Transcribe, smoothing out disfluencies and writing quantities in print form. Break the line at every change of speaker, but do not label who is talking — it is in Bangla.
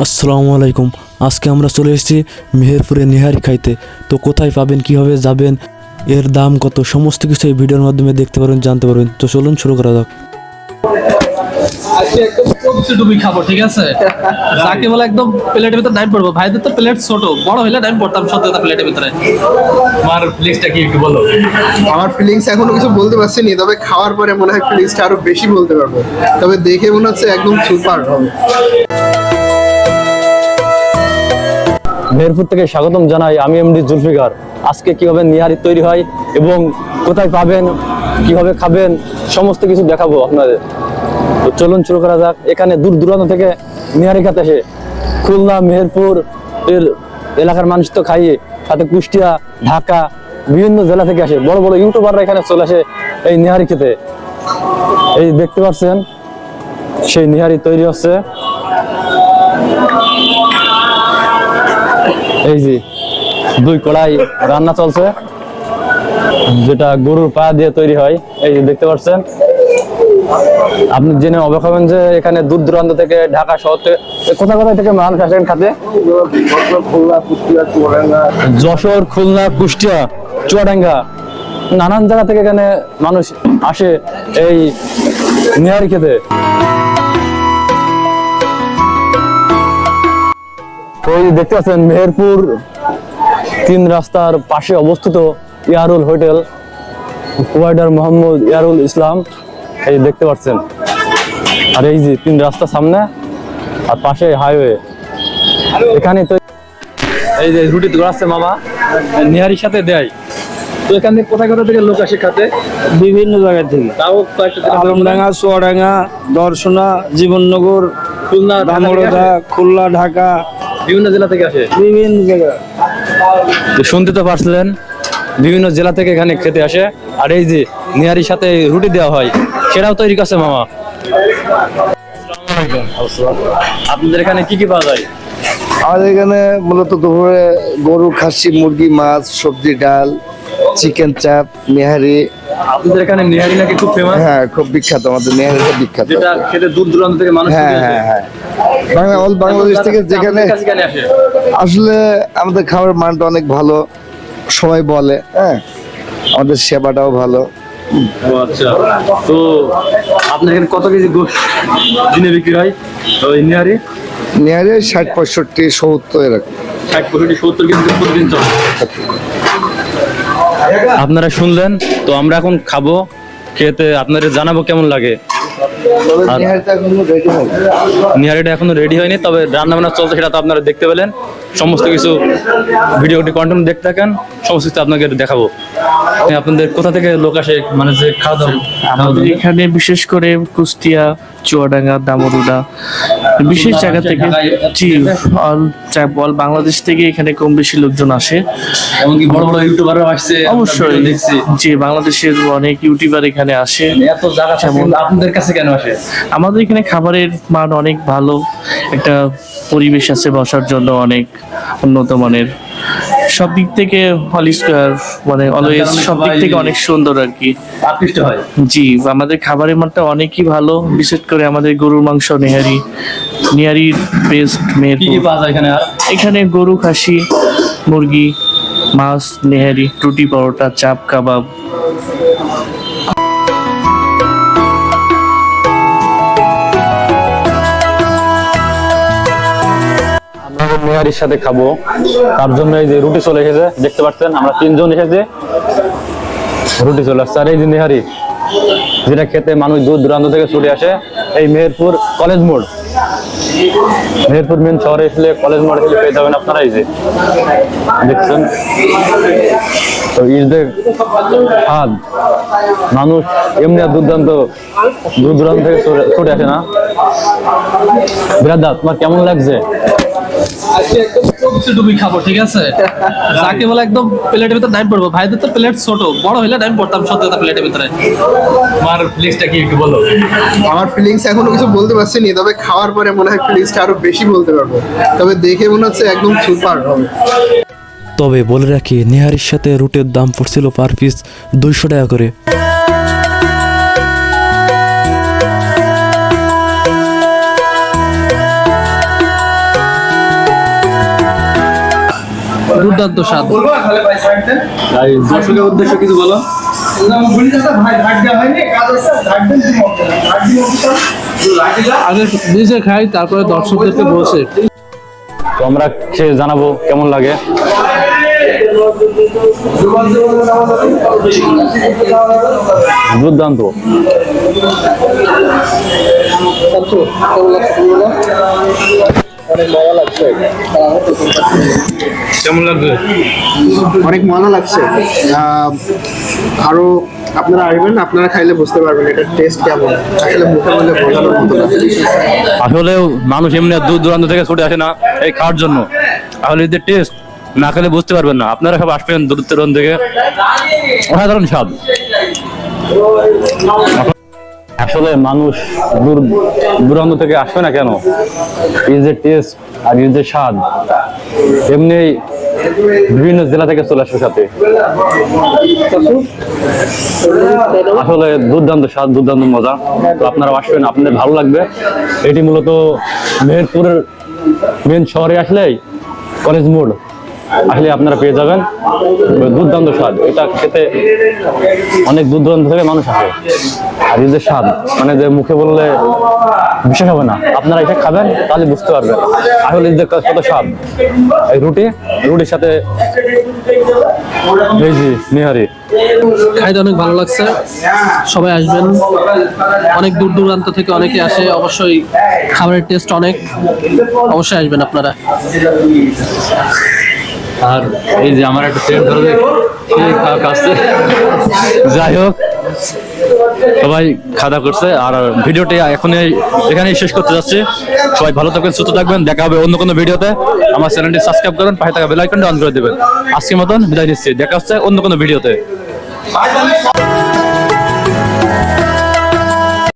আসসালামু আলাইকুম। আজকে আমরা চলে এসেছি মেহেরপুরে নেহারি খাইতে। তো কোথায় পাবেন, কীভাবে যাবেন, এর দাম কত, সমস্ত কিছু এই ভিডিওর মাধ্যমে দেখতে পারবেন, জানতে পারবেন। তো চলুন শুরু করা যাক।
আজকে একদম কমছে ডুবি খাবো, ঠিক আছে? যাকে বলে একদম প্লেটের ভিতরে ডাইম পড়বো। ভাইদের তো প্লেট ছোট, বড় হইলে ডাইম পড়তাম সত্যি কথা প্লেটের ভিতরে। আমার ফিলিংসটা কি একটু বলো।
আমার ফিলিংস এখনো কিছু বলতে পারছি না, তবে খাওয়ার পরে মনে হয় ফিলিংসটা আরো বেশি বলতে পারবো। তবে দেখে মনে হচ্ছে একদম সুপার হবে।
মেহেরপুর থেকে স্বাগতম জানাই, আমি এমডি জুলফিকার। আজকে কিভাবে নিহারি তৈরি হয় এবং কোথায় পাবেন, কিভাবে খাবেন, সমস্ত কিছু দেখাবো আপনাদের। তো চলুন শুরু করা যাক। এখানে দূর দূরান্ত থেকে নিহারি খেতে আসে। খুলনা, মেহেরপুর এর এলাকার মানুষ তো খাইয়ে, সাথে কুষ্টিয়া, ঢাকা, বিভিন্ন জেলা থেকে আসে। বড় বড় ইউটিউবাররা এখানে চলে আসে এই নিহারি খেতে। এই দেখতে পাচ্ছেন সেই নিহারি তৈরি হচ্ছে। এই যে দুই কড়াই রান্না চলছে, যেটা গরুর পা দিয়ে তৈরি হয়। এই যে দেখতে পাচ্ছেন। আপনি জেনে অবাক হবেন যে এখানে দূর দূরান্ত থেকে, ঢাকা শহর থেকে, কোথা কোথা থেকে মানুষ আসেন খাতে। যশোর, খুলনা, কুষ্টিয়া, চুয়াডাঙ্গা, নানান জায়গা থেকে এখানে মানুষ আসে এই নিহারি খেতে। ওই দেখতে পাচ্ছেন মেহেরপুর 3 রাস্তার পাশে অবস্থিত ইয়ারুল হোটেল, প্রোভাইডার মোহাম্মদ ইয়ারুল ইসলাম। এই দেখতে পাচ্ছেন। আর এই যে 3 রাস্তা সামনে আর পাশে হাইওয়ে। এখানে তো এই যে রুটি গড়াচ্ছে মামা, নিহারির সাথে দেয়। তো এখানে কোথায় কোথা থেকে লোক আসে খাতে?
বিভিন্ন জায়গা থেকে,
তাও কয়েকটা
আলমডাঙ্গা, চুয়াডাঙ্গা, দর্শনা, জীবননগর,
খুলনা,
দামোড়া, খুলনা, ঢাকা,
বিভিন্ন জেলা থেকে আসে।
বিভিন্ন জায়গা।
তো শুনতে তো পারছিলেন, বিভিন্ন জেলা থেকে এখানে খেতে আসে। আর এই যে নিহারির সাথে রুটি দেওয়া হয়, সেটাও তৈরি করছে মামা। আপনাদের এখানে কি কি পাওয়া যায়?
আমাদের এখানে মূলত দুপুরে গরু, খাসি, মুরগি, মাছ, সবজি, ডাল, চিকেন চাপ, নেহারি।
আপনাদের এখানে নিহারি নাকি খুব ফেমাস?
হ্যাঁ, খুব বিখ্যাত, আমাদের নেহারিটা বিখ্যাত।
যেটা খেতে দূর দূরান্ত থেকে মানুষ
হ্যাঁ হ্যাঁ হ্যাঁ, বাংলাদেশ থেকে যেখানে
আসে।
আসলে আমাদের খাবারের মানটা অনেক ভালো, সবাই বলে। হ্যাঁ, আমাদের সেবাটাও ভালো।
ও আচ্ছা। তো আপনার এখানে কত কেজি গোশত দিনে বিক্রি হয় ওই নিহারি?
নেহারি 60, 65, 70 এরকম।
60, 65, 70 কেজি প্রতিদিন চলে। আপনারা শুনলেন। তো আমরা এখন খাবো, খেতে আপনাদের জানাবো কেমন লাগে।
তবে নেহারিটা এখনো রেডি হয়নি।
নিহারিটা এখনো রেডি হয়নি, তবে রান্না বান্না চলছে, সেটা তো আপনারা দেখতে পেলেন। সমস্ত কিছু ভিডিওটি কন্টিনিউ দেখতে থাকেন, সমস্ত কিছু আপনাকে দেখাবো। আপনাদের কোথা থেকে লোক আসে, মানে যে খাওয়া দাওয়া?
আমাদের এখানে বিশেষ করে কুষ্টিয়া, চুয়াডাঙ্গা, দামোড়া, বিশেষ জায়গা থেকে, জি, অল বাংলাদেশ থেকে এখানে কম বেশি লোকজন আসে।
এমনকি বড় বড় ইউটিউবাররা আসছে,
অবশ্যই
দেখছি।
জি, বাংলাদেশের অনেক ইউটিউবার এখানে আসে।
এত জায়গা আছে, আপনাদের কাছে কেন আসে?
আমাদের এখানে খাবারের মান অনেক ভালো, একটা পরিবেশ আছে বসার জন্য, অনেক উন্নত মানের, সব দিক থেকে মানে অলওয়েজ সব দিক থেকে অনেক সুন্দর আর কি।
আকৃষ্ট হয়।
জি, আমাদের খাবারের মানটা অনেকই ভালো, বিশেষ করে আমাদের গরুর মাংস, নেহারির বেস্ট
কি কি
মেহেরপুর।
পাওয়া যায় এখানে? আর
এখানে গরু, খাসি, মুরগি, মাছ, নেহারি, রুটি, পরোটা, চাপ, কাবাব।
আমরা নিহারির সাথে খাবো, তার জন্য এই যে রুটি চলে এসেছে, দেখতে পাচ্ছেন। আমরা 3 জন এসেছে, রুটি চলে আসছে। আর এই যে নেহারি, যেটা খেতে মানুষ দূর দূরান্ত থেকে ছুটে আসে। এই মেহেরপুর কলেজ মোড়, মেহেরপুর মেন শহরে এসলে কলেজ মোড় এসে পেয়ে যাবেন আপনারা। এই যে দেখছেন, তো ঈদের হাত মানুষ এমনি আর দূর দূরান্ত থেকে ছুটে আসে না। বিরাদা, তোমার কেমন লাগছে?
আজকে একদম কমছে ডুবি খাবো, ঠিক আছে? যাকে বলে একদম প্লেটের ভিতরে ডাইম পড়বো। ভাইদের তো প্লেট ছোট, বড় হইলে ডাইম পড়তাম সত্যি কথা প্লেটের ভিতরে।
আমার ফিলিংসটা কি একটু বলো।
আমার ফিলিংস এখনো কিছু বলতে পারছি না, তবে খাওয়ার পরে মনে হয় ফিলিংসটা আরো বেশি বলতে পারবো। তবে দেখে মনে হচ্ছে একদম সুপার হবে।
তবে বলে রাখি, নেহারির সাথে রুটির দাম পড়ছিল পার পিস 200 টাকা করে।
দুর্দান্ত স্বাদ।
দর্শকের উদ্দেশ্য কিছু বলো।
আগে নিজে খাই, তারপরে দর্শকদেরকে বলছে।
তো আমরা খেয়ে জানাবো কেমন লাগে। দুর্দান্ত। কেমন লাগবে?
অনেক মজা লাগছে। আরো আপনারা আসবেন, আপনারা খাইলে বুঝতে পারবেন এটা টেস্ট কেমন। আসলে মুখে বলে বোঝানোর মতো না।
আসলে মানুষ এমনি দূর দূরান্ত থেকে ছুটে আসে না এই খাওয়ার জন্য। আসলে এদের টেস্ট না খেলে বুঝতে পারবেন না। আপনারা সব আসবেন দূর দূরান্ত থেকে, অসাধারণ স্বাদ। আসলে মানুষ দূর দূরান্ত থেকে আসবে না কেন? এই যে টেস্ট আর এই যে স্বাদ, এমনি বিভিন্ন জেলা থেকে চলে আসবে সাথে। আসলে দুর্দান্ত স্বাদ, দুর্দান্ত মজা। তো আপনারা আসবেন, আপনাদের ভালো লাগবে। এটি মূলত মেহেরপুরের মেন শহরে আসলেই কলেজ মোড় আসলে আপনারা পেয়ে যাবেন। দুর্দান্ত স্বাদ, এটা খেতে অনেক দূর দূরান্ত থেকে মানুষ আসে। আর এই যে স্বাদ, মানে যে মুখে বললে বিশ্বাস হবে না, আপনারা এটা খাবেন তাহলে বুঝতে পারবেন আসলে যে কত স্বাদ। এই রুটির সাথে এই যে নিহারি
খাইতে অনেক ভালো লাগছে। সবাই আসবেন, অনেক দূর দূরান্ত থেকে অনেকে আসে। অবশ্যই খাবারের টেস্ট অনেক, অবশ্যই আসবেন আপনারা।
আর এই যে আমার একটা ট্রেন ধরে কাছে। যাই হোক, সবাই খাওয়া করছে আর ভিডিওটি এখানেই শেষ করতে যাচ্ছি। সবাই ভালো থাকবেন, সুস্থ থাকবেন। দেখা হবে অন্য কোনো ভিডিওতে। আমার চ্যানেলটি সাবস্ক্রাইব করবেন, পাশে থাকা বেল আইকনটা অন করে দেবেন। আজকের মতন বিদায় নিচ্ছি, দেখা হচ্ছে অন্য কোনো ভিডিওতে।